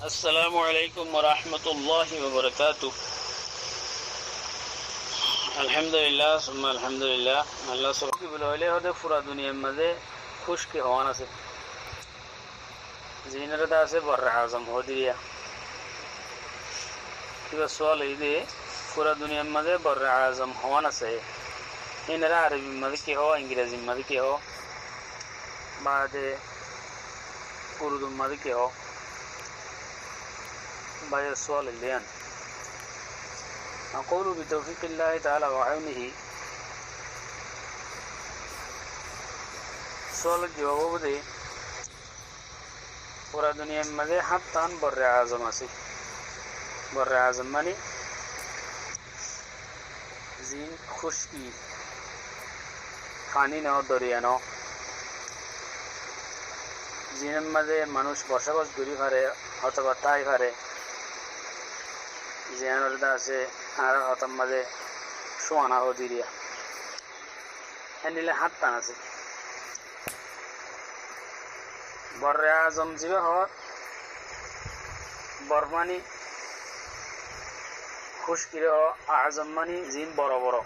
আসসালামু আলাইকুম ওয়া রাহমাতুল্লাহি ওয়া বারাকাতুহু। আলহামদুলিল্লাহ সুম্মা আলহামদুলিল্লাহ। আল্লাহ সুবহানাহু কি বলে হইলে হতে পুরা দুনিয়ার মাঝে খুশকি হওয়ান আছে, জিনারতা আছে বর্রা আজম হদিয়া কিবা সোয়াল এই যে পুরা দুনিয়ার মাঝে বর্রা আজম হওয়ান আছে, এনারা আরবির মাঝে কি হওয়া, ইংরেজির মাঝে কি হওয়া, বাদে উর্দুর মাঝে কি হওয়া, বাইরের সোয়াল লিয়ান। أقول بتوفيق الله تعالى وعونه সোয়ালের জবাব দে পুরা দুনিয়ার মাঝে হাত্তান বর্রে আজম আছে। বর্রে আজম মানে জিন খুশকি পানি নাও দরিয়া নাও, জিনের মাঝে মানুষ বসবাস করি পারে অথবা তাই পারে, জিয়ানোর আছে আর হতার মাঝে সোয়ানা হদিরিয়া এনিলে হাত্তান আছে। বর্রে আজম জিবে হওয়ার বরমানি খুশকিরে হ, আজম মানি জিন বড় বড়।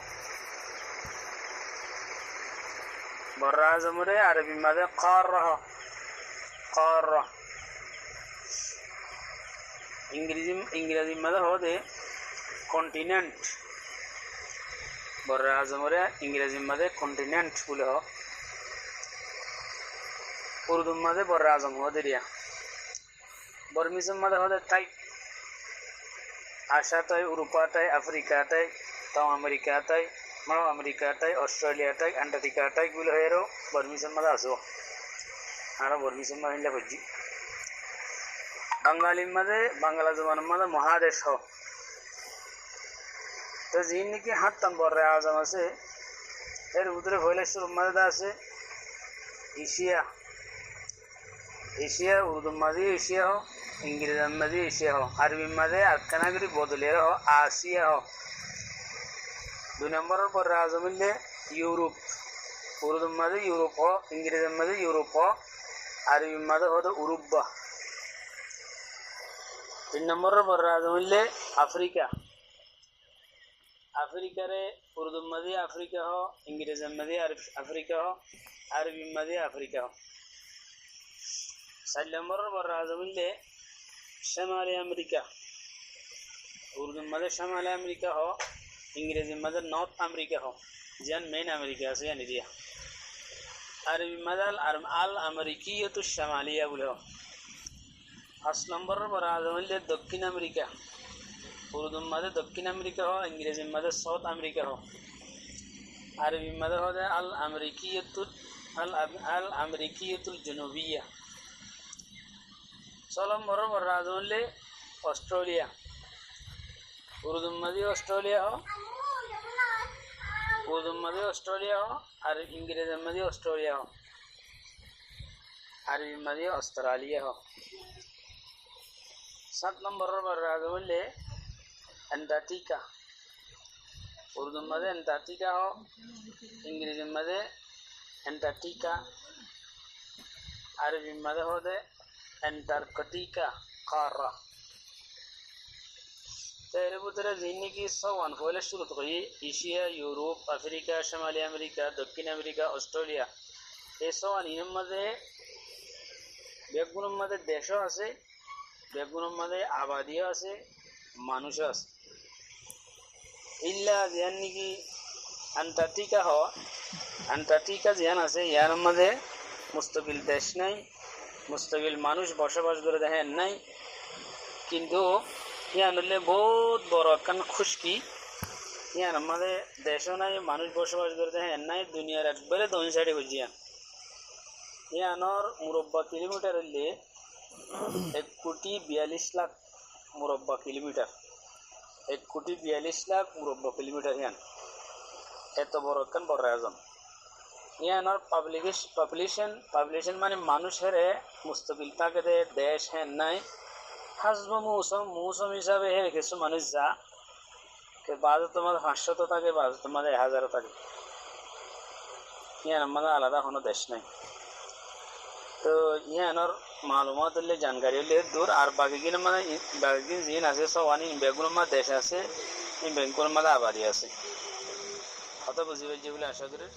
বর্রে আজমরে আরবি মাঝে কর কর, ইংরেজি মাঝে হতে কন্টিনেন্ট। বর্রে আজমরে ইংরেজির মাঝে কন্টিনেন্ট বলে হ, উর্দুর মাঝে বর্রে আজম হদিরিয়া। বর্মিসের মাঝে হতে তাই আশাটাই, উরুপাটাই, আফ্রিকাটাই, তাও আমেরিকাটাই, মানে আমেরিকাটাই, অস্ট্রেলিয়াটাই, অ্যান্টার্কটিকাটাই গুলো হয়েও বর্মিসের মাঝে আসো। আরো বর্মিসের মাঝে হিলা বুঝছি বাঙালির মাঝে বাংলা জমানের মাঝে মহাদেশ হ। তো যিনি নাকি হাত্তান বর্রে আজম আছে এর ভিতরে ভৈলেশ্বর মাঝে আছে এশিয়া। এশিয়া উর্দুর মাঝে এশিয়া হ, ইংরেজির মাঝে এশিয়া হ, আরবির মাঝে আটকানাগরি বদলিয়ে হ আসিয়া হ। 2 নম্বরের বর্রে আজম হইলে ইউরোপ। উর্দুর মাঝে ইউরোপ হ, ইংরেজির মাঝে ইউরোপ হ, আরবির মাঝে হতো উরুব্বা। 3 নম্বরের বর্রে আজম হইলে আফ্রিকা। আফ্রিকারে উর্দুর মাঝে আফ্রিকা হ, ইংরেজির মাঝে আফ্রিকা হ, আরবির মাঝে আফ্রিকা হ। 4 নম্বরের বর্রে আজম হইলে শামালি আমেরিকা। উর্দুর মাঝে শামালি আমেরিকা হ, ইংরেজির মাঝে নর্থ আমেরিকা হ, যেন মেইন আমেরিকা আছে জানি দিয়া। আরবির মাঝে আল আমেরিকিয়তু শামালিয়া বলে হ। 5 নম্বরের বর্রে আজম হইলে দক্ষিণ আমেরিকা। উর্দুর মাঝে দক্ষিণ আমেরিকা হ, ইংরেজির মাঝে সাউথ আমেরিকা হ, আরবির মাঝে হতে আল আমেরিকিয়তুল জুনুবিয়া। 6 নম্বরের বর্রে আজম হইলে অস্ট্রেলিয়া। উর্দুর মাঝে অস্ট্রেলিয়া হ, উর্দুর মাঝে অস্ট্রেলিয়া হ, আর ইংরেজির মাঝে অস্ট্রেলিয়া হ, আরবির মাঝে অস্ট্রেলিয়া হ। 7 নম্বরের বর্রে আজম হইলে অ্যান্টার্কটিকা। উর্দুর মাঝে অ্যান্টার্কটিকা হ, ইংরেজির মাঝে অ্যান্টার্কটিকা, আরবির মাঝে হতে অ্যান্টার্কটিকা কারা। তো এর ভিতরে যিনি কি সওয়ান হইলে শুরু করি এশিয়া, ইউরোপ, আফ্রিকা, শামালি আমেরিকা, দক্ষিণ আমেরিকা, অস্ট্রেলিয়া, এই সওয়ান এর মাঝে বেগুনের মাঝে দেশও আছে, বেগুনের মাঝে আবাদিও আছে, মানুষও আছে। ইল্লা যেন নাকি অ্যান্টার্কটিকা হ, অ্যান্টার্কটিকা যেন আছে ইয়ার মাঝে মুস্তকিল দেশ নাই, মুস্তকিল মানুষ বসবাস করে দেখেন নাই, কিন্তু ইয়ান হলে বহুত বড় একখান খুশকি। ইয়ার মাঝে দেশও নাই, মানুষ বসবাস করে দেখেন নাই, দুনিয়ার একবারে দক্ষিণ সাইডে বুঝিয়ান। ইয়ানোর মুরব্বা কিলোমিটার হইলে 1,42,00,000 মুরব্বা কিলোমিটার। 1,42,00,000 মুরব্বা কিলোমিটার ইয়ান, এত বড় একখান বর্রে আজম। ইয়ানোর পপুলেশন মানে মানুষের মুস্তকিল থাকে দেশ হ্যাঁ নাই, হাসব মৌসুম হিসাবে হে কিছু মানুষ যা বাজে তোমাদের 500 থাকে, বাজে তোমাদের 1000 থাকে। ইয়ার আমাদের আলাদা কোনো দেশ নাই। তো ইয়ানোর মালুমাত হলে জানকারি হলে দূর আর বাকি জিন আছে সবানি বেগুলোর মধ্যে দেশ আছে এই ব্যাংকগুলোর মধ্যে আবারই আছে কথা বুঝি পাই যেগুলো আশা করি